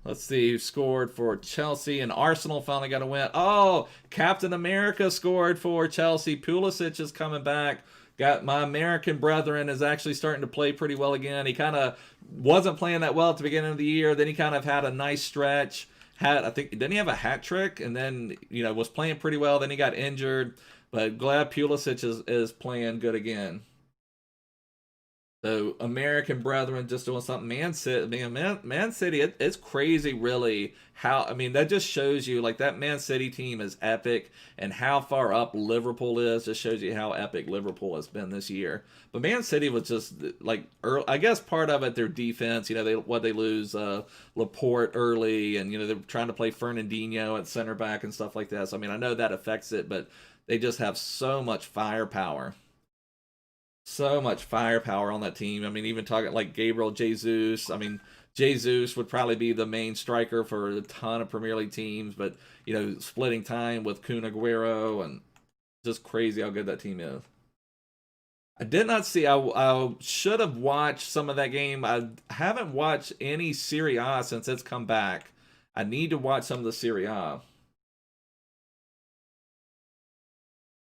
Let's see who scored for Chelsea. And Arsenal finally got a win. Oh, Captain America scored for Chelsea. Pulisic is coming back. Got my American brethren is actually starting to play pretty well again. He kind of wasn't playing that well at the beginning of the year. Then he kind of had a nice stretch. Didn't he have a hat trick? And then, you know, was playing pretty well. Then he got injured. But glad Pulisic is playing good again. So American brethren just doing something. Man City, Man City, it's crazy, really. How I mean, that just shows you like that Man City team is epic, and how far up Liverpool is. Just shows you how epic Liverpool has been this year. But Man City was just like, early, I guess part of it their defense. You know, they lose Laporte early, and you know they're trying to play Fernandinho at center back and stuff like that. So I mean, I know that affects it, but they just have so much firepower. So much firepower on that team. I mean, even talking like Gabriel Jesus. I mean, Jesus would probably be the main striker for a ton of Premier League teams, but you know, splitting time with Kun Aguero, and just crazy how good that team is. I did not see. I should have watched some of that game. I haven't watched any Serie A since it's come back. I need to watch some of the Serie A. I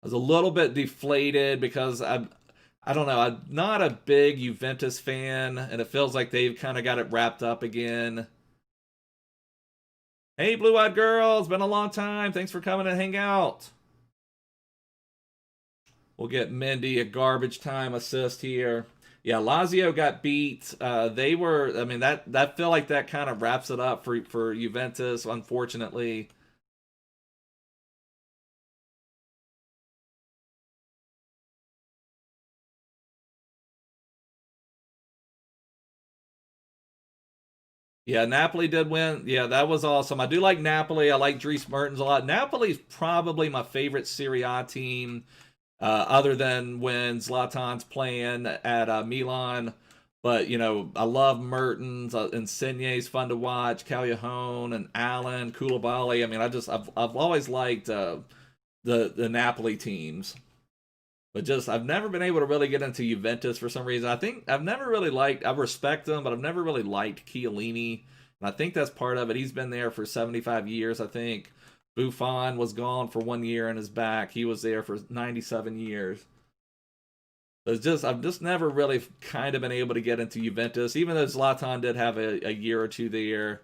was a little bit deflated because I don't know. I'm not a big Juventus fan, and it feels like they've kind of got it wrapped up again. Hey, blue-eyed girl, it's been a long time. Thanks for coming and hang out. We'll get Mendy a garbage time assist here. Yeah, Lazio got beat. They were. I mean, that feel like that kind of wraps it up for Juventus, unfortunately. Yeah, Napoli did win. Yeah, that was awesome. I do like Napoli. I like Dries Mertens a lot. Napoli's probably my favorite Serie A team, other than when Zlatan's playing at Milan. But you know, I love Mertens. Insigne's fun to watch. Callejon and Allen, Koulibaly. I mean, I've always liked the Napoli teams. But just I've never been able to really get into Juventus for some reason. I think I've never really liked. I respect them, but I've never really liked Chiellini, and I think that's part of it. He's been there for 75 years, I think. Buffon was gone for 1 year and is back. He was there for 97 years. So it's just I've just never really kind of been able to get into Juventus, even though Zlatan did have a year or two there.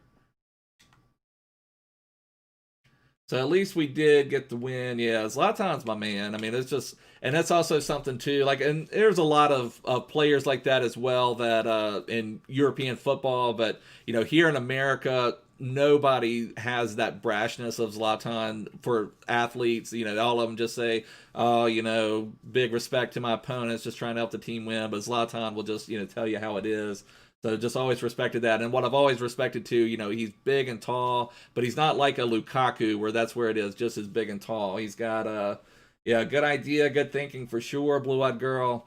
So at least we did get the win. Yeah, Zlatan's my man. I mean, it's just, and that's also something too. Like, and there's a lot of players like that as well that in European football, but you know, here in America, nobody has that brashness of Zlatan for athletes. You know, all of them just say, "Oh, you know, big respect to my opponents, just trying to help the team win." But Zlatan will just, you know, tell you how it is. So just always respected that. And what I've always respected too, you know, he's big and tall, but he's not like a Lukaku where that's where it is, just as big and tall. He's got yeah, good idea, good thinking for sure, blue-eyed girl.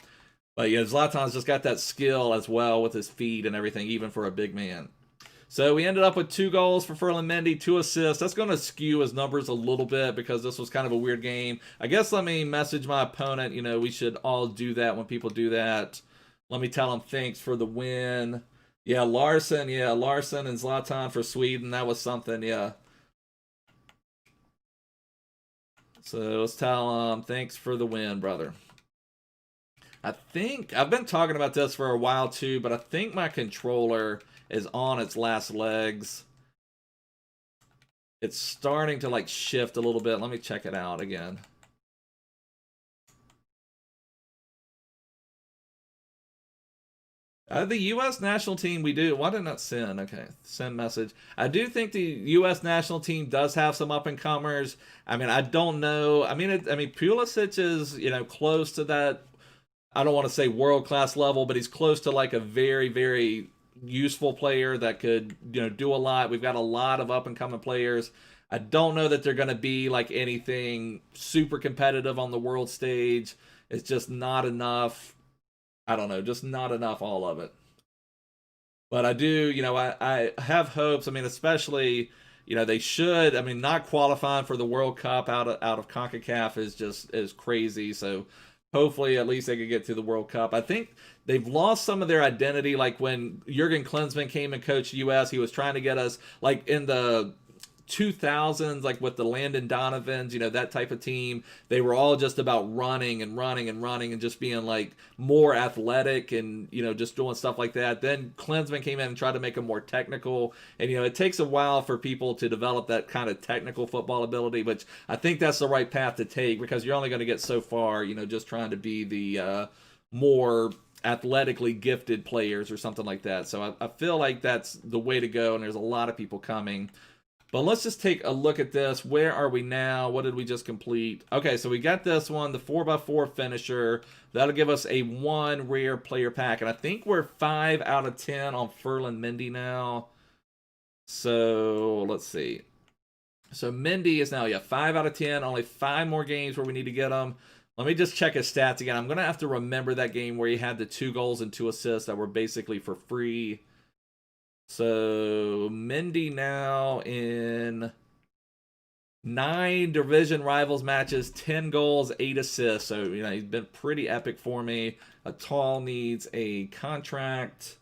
But yeah, Zlatan's just got that skill as well with his feet and everything, even for a big man. So we ended up with 2 goals for Ferland Mendy, 2 assists. That's going to skew his numbers a little bit because this was kind of a weird game. I guess let me message my opponent. You know, we should all do that when people do that. Let me tell him thanks for the win. Yeah, Larson. Yeah, Larson and Zlatan for Sweden. That was something. Yeah. So let's tell him thanks for the win, brother. I think I've been talking about this for a while too, but I think my controller is on its last legs. It's starting to like shift a little bit. Let me check it out again. The U.S. national team, we do. Why did not send? Okay, send message. I do think the U.S. national team does have some up and comers. I mean, I don't know. I mean, Pulisic is close to that. I don't want to say world class level, but he's close to like a very very useful player that could do a lot. We've got a lot of up and coming players. I don't know that they're going to be like anything super competitive on the world stage. It's just not enough. I don't know, just not enough, all of it. But I do, I have hopes. I mean, especially, they should. I mean, not qualifying for the World Cup out of CONCACAF is crazy. So hopefully, at least they could get to the World Cup. I think they've lost some of their identity. Like when Jurgen Klinsmann came and coached U.S., he was trying to get us like in the 2000s, like with the Landon Donovans, that type of team. They were all just about running and running and running and just being like more athletic and just doing stuff like that. Then Klinsman came in and tried to make them more technical, and it takes a while for people to develop that kind of technical football ability, which I think that's the right path to take because you're only going to get so far, just trying to be the more athletically gifted players or something like that. So I feel like that's the way to go, and there's a lot of people coming. But let's just take a look at this. Where are we now? What did we just complete? Okay, so we got this one, the 4x4 finisher. That'll give us a 1 rare player pack. And I think we're 5 out of 10 on Ferland Mendy now. So let's see. So Mendy is now, 5 out of 10. Only 5 more games where we need to get him. Let me just check his stats again. I'm going to have to remember that game where he had the 2 goals and 2 assists that were basically for free. So Mendy now in 9 division rivals matches, 10 goals, 8 assists. So, he's been pretty epic for me. A tall needs a contract.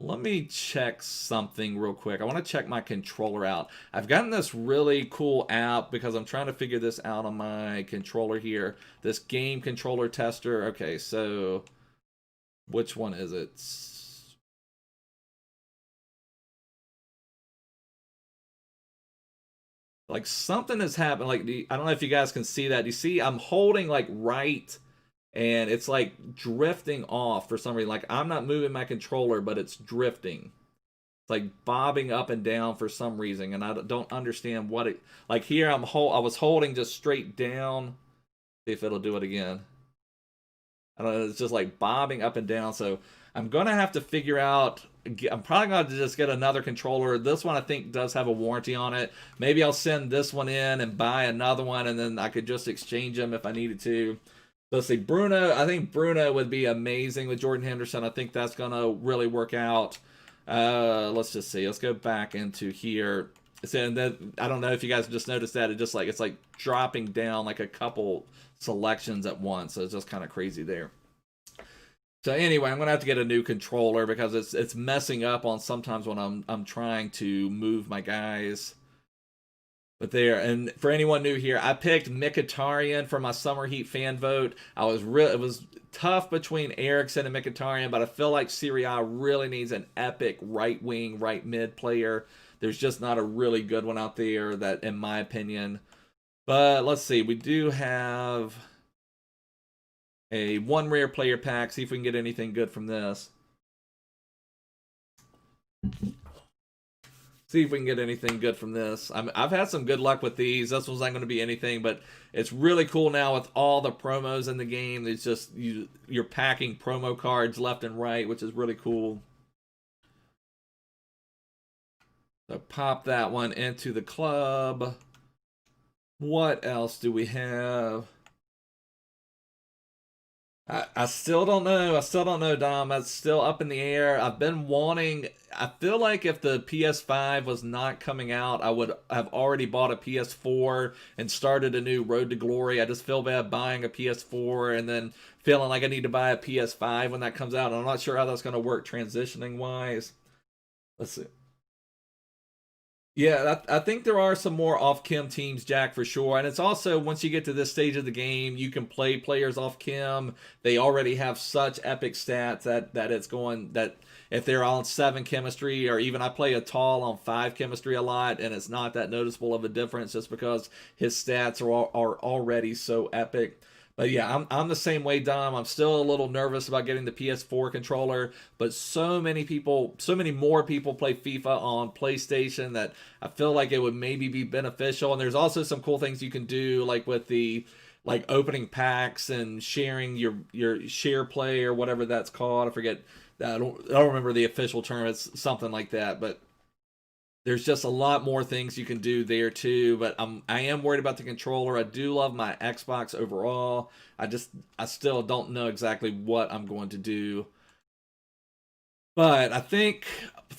Let me check something real quick. I want to check my controller out. I've gotten this really cool app because I'm trying to figure this out on my controller here. This game controller tester. Okay, so which one is it? Like something has happened. Like I don't know if you guys can see that. You see I'm holding like right, and it's like drifting off for some reason. Like I'm not moving my controller, but it's drifting. It's like bobbing up and down for some reason, and I don't understand what it. Like here I was holding just straight down. See if it'll do it again. I don't know, it's just like bobbing up and down. So I'm gonna have to figure out. I'm probably gonna have to just get another controller. This one I think does have a warranty on it. Maybe I'll send this one in and buy another one, and then I could just exchange them if I needed to. Let's see, Bruno. I think Bruno would be amazing with Jordan Henderson. I think that's gonna really work out. Let's just see. Let's go back into here. So then I don't know if you guys just noticed that it's like dropping down like a couple selections at once. So it's just kind of crazy there. So anyway, I'm gonna have to get a new controller because it's messing up on sometimes when I'm trying to move my guys. But there, and for anyone new here, I picked Mkhitaryan for my Summer Heat fan vote. It was tough between Eriksen and Mkhitaryan, but I feel like Serie A really needs an epic right wing, right mid player. There's just not a really good one out there that, in my opinion. But let's see, we do have a 1 rare player pack. See if we can get anything good from this. See if we can get anything good from this. I've had some good luck with these. This one's not going to be anything, but it's really cool now with all the promos in the game. It's just you're packing promo cards left and right, which is really cool. So pop that one into the club. What else do we have? I still don't know. I still don't know, Dom. That's still up in the air. I've been wanting. I feel like if the PS5 was not coming out, I would have already bought a PS4 and started a new Road to Glory. I just feel bad buying a PS4 and then feeling like I need to buy a PS5 when that comes out. I'm not sure how that's going to work transitioning wise. Let's see. Yeah, I think there are some more off-chem teams, Jack, for sure. And it's also, once you get to this stage of the game, you can play players off-chem. They already have such epic stats that it's going, that if they're on 7 chemistry, or even I play a tall on 5 chemistry a lot, and it's not that noticeable of a difference just because his stats are already so epic. But yeah, I'm the same way, Dom. I'm still a little nervous about getting the PS4 controller, but so many more people play FIFA on PlayStation that I feel like it would maybe be beneficial. And there's also some cool things you can do, like with the opening packs and sharing your share play or whatever that's called. I forget. I don't remember the official term. It's something like that, but there's just a lot more things you can do there too, but I am worried about the controller. I do love my Xbox overall. I still don't know exactly what I'm going to do. But I think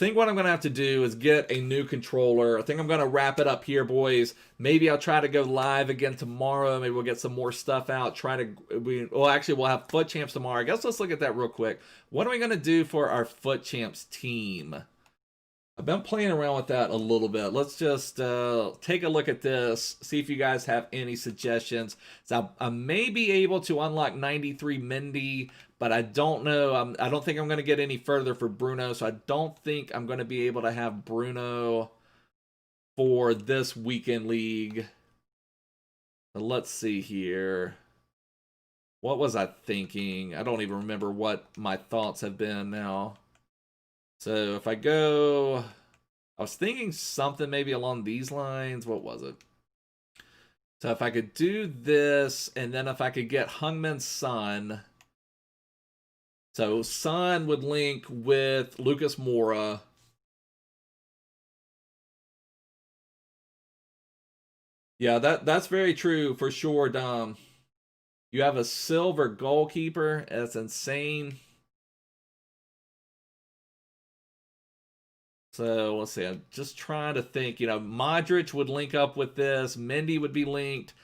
what I'm going to have to do is get a new controller. I think I'm going to wrap it up here, boys. Maybe I'll try to go live again tomorrow. Maybe we'll get some more stuff out. We'll have Foot Champs tomorrow. I guess let's look at that real quick. What are we going to do for our Foot Champs team? I've been playing around with that a little bit. Let's just take a look at this, see if you guys have any suggestions. So I may be able to unlock 93 Mendy, but I don't know. I don't think I'm going to get any further for Bruno, so I don't think I'm going to be able to have Bruno for this weekend league. Let's see here. What was I thinking? I don't even remember what my thoughts have been now. So if I go, I was thinking something maybe along these lines. What was it? So if I could do this, and then if I could get Hungman's son. So Son would link with Lucas Moura. Yeah, that's very true for sure, Dom. You have a silver goalkeeper. That's insane. So let's see. I'm just trying to think. You know, Modric would link up with this. Mendy would be linked.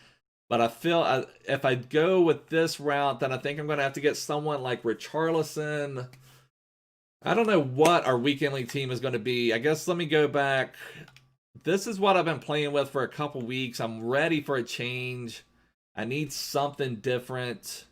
But I feel if I go with this route, then I think I'm going to have to get someone like Richarlison. I don't know what our weekend league team is going to be. I guess let me go back. This is what I've been playing with for a couple weeks. I'm ready for a change. I need something different.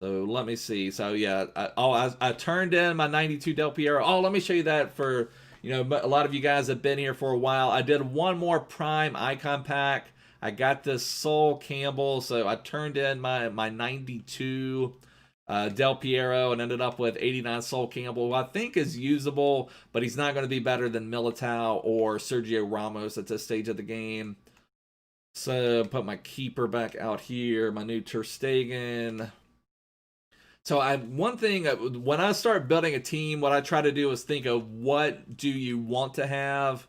So let me see. So yeah, I turned in my 92 Del Piero. Oh, let me show you that for, you know, a lot of you guys have been here for a while. I did one more Prime Icon Pack. I got this Sol Campbell, so I turned in my 92 Del Piero and ended up with 89 Sol Campbell, who I think is usable, but he's not going to be better than Militao or Sergio Ramos at this stage of the game. So put my keeper back out here, my new Ter Stegen. So one thing, when I start building a team, what I try to do is think of what do you want to have.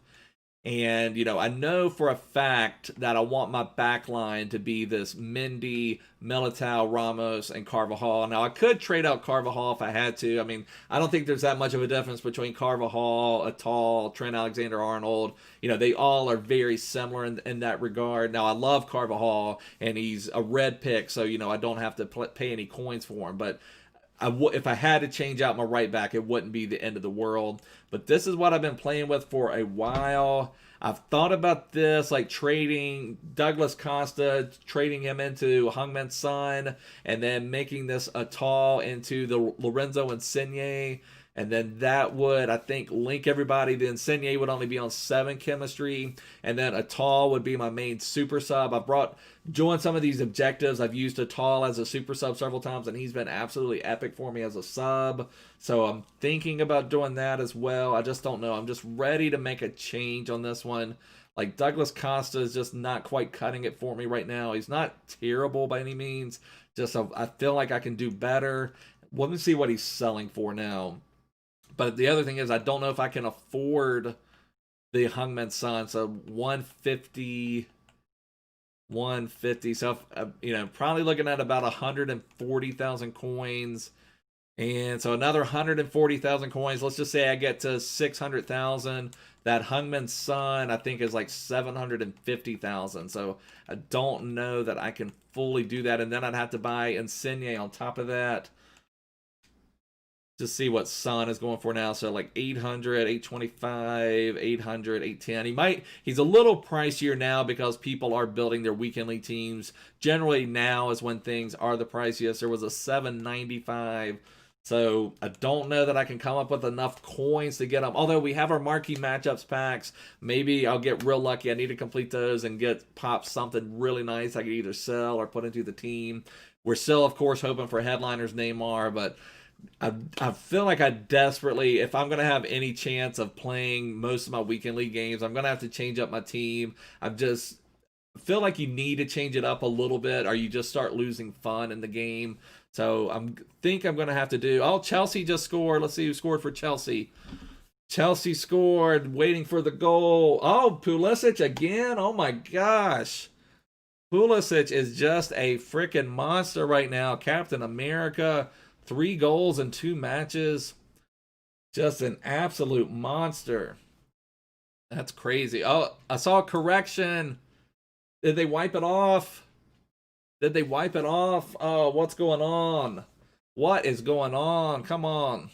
And, you know, I know for a fact that I want my back line to be this Mendy, Militao, Ramos, and Carvajal. Now, I could trade out Carvajal if I had to. I mean, I don't think there's that much of a difference between Carvajal, Atal, Trent Alexander-Arnold. You know, they all are very similar in that regard. Now, I love Carvajal, and he's a red pick, so, you know, I don't have to pay any coins for him. But if I had to change out my right back, it wouldn't be the end of the world. But this is what I've been playing with for a while. I've thought about this, like trading Douglas Costa, trading him into Hungman's son, and then making this Atal into the Lorenzo Insigne. And then that would, I think, link everybody. The Insigne would only be on 7 chemistry. And then Atal would be my main super sub. I've joined some of these objectives. I've used Atal as a super sub several times, and he's been absolutely epic for me as a sub. So I'm thinking about doing that as well. I just don't know. I'm just ready to make a change on this one. Like, Douglas Costa is just not quite cutting it for me right now. He's not terrible by any means. Just I feel like I can do better. Let me see what he's selling for now. But the other thing is, I don't know if I can afford the Hungman's son. So 150. So, you know, probably looking at about 140,000 coins. And so another 140,000 coins. Let's just say I get to 600,000. That Hungman's son, I think, is like 750,000. So I don't know that I can fully do that. And then I'd have to buy Insigne on top of that. To see what Son is going for now. So like 800, 825, 800, 810. He's a little pricier now because people are building their weekend league teams. Generally now is when things are the priciest. There was a 795. So I don't know that I can come up with enough coins to get them. Although we have our marquee matchups packs. Maybe I'll get real lucky. I need to complete those and pop something really nice I could either sell or put into the team. We're still, of course, hoping for headliners Neymar, but I feel like I desperately, if I'm going to have any chance of playing most of my weekend league games, I'm going to have to change up my team. I feel like you need to change it up a little bit or you just start losing fun in the game. So I think I'm going to have to do, oh, Chelsea just scored. Let's see who scored for Chelsea. Chelsea scored, waiting for the goal. Oh, Pulisic again. Oh my gosh. Pulisic is just a freaking monster right now. Captain America. 3 goals in 2 matches. Just an absolute monster. That's crazy. Oh, I saw a correction. Did they wipe it off? Did they wipe it off? Oh, what's going on? What is going on? Come on.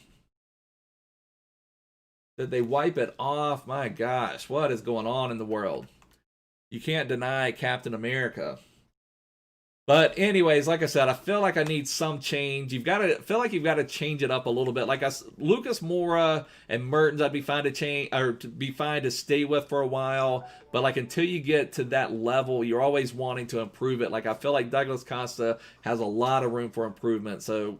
Did they wipe it off? My gosh, what is going on in the world? You can't deny Captain America. But anyways, like I said, I feel like I need some change. You've got to feel like you've got to change it up a little bit. Like Lucas Moura and Mertens, I'd be fine to change or to be fine to stay with for a while. But like until you get to that level, you're always wanting to improve it. Like I feel like Douglas Costa has a lot of room for improvement. So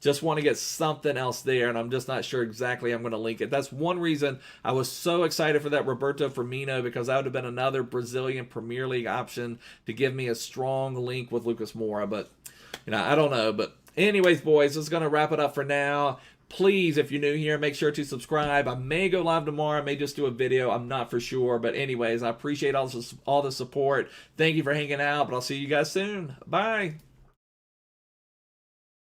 just want to get something else there, and I'm just not sure exactly I'm going to link it. That's one reason I was so excited for that Roberto Firmino, because that would have been another Brazilian Premier League option to give me a strong link with Lucas Moura. But, you know, I don't know. But anyways, boys, this is going to wrap it up for now. Please, if you're new here, make sure to subscribe. I may go live tomorrow. I may just do a video. I'm not for sure. But anyways, I appreciate all the support. Thank you for hanging out, but I'll see you guys soon. Bye.